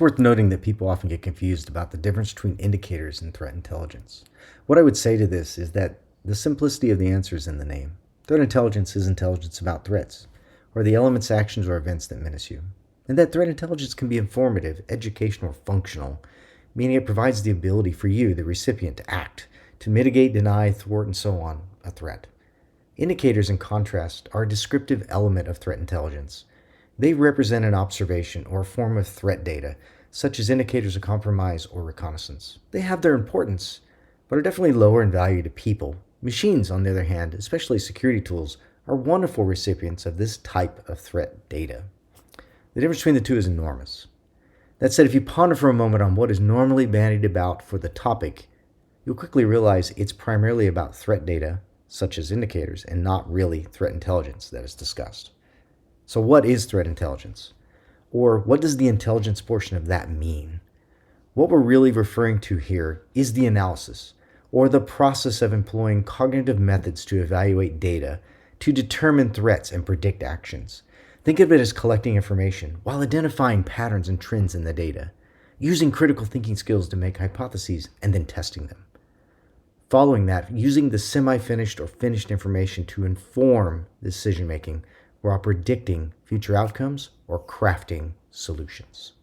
worth noting that people often get confused about the difference between indicators and threat intelligence. What I would say to this is that the simplicity of the answer is in the name. Threat intelligence is intelligence about threats, or the elements, actions, or events that menace you. And that threat intelligence can be informative, educational, or functional, meaning it provides the ability for you, the recipient, to act, to mitigate, deny, thwart, and so on, a threat. Indicators, in contrast, are a descriptive element of threat intelligence. They represent an observation or a form of threat data, such as indicators of compromise or reconnaissance. They have their importance, but are definitely lower in value to people. Machines, on the other hand, especially security tools, are wonderful recipients of this type of threat data. The difference between the two is enormous. That said, if you ponder for a moment on what is normally bandied about for the topic, you'll quickly realize it's primarily about threat data, such as indicators, and not really threat intelligence that is discussed. So what is threat intelligence? Or what does the intelligence portion of that mean? What we're really referring to here is the analysis, or the process of employing cognitive methods to evaluate data, to determine threats and predict actions. Think of it as collecting information while identifying patterns and trends in the data, using critical thinking skills to make hypotheses and then testing them. Following that, using the semi-finished or finished information to inform decision-making while predicting future outcomes or crafting solutions.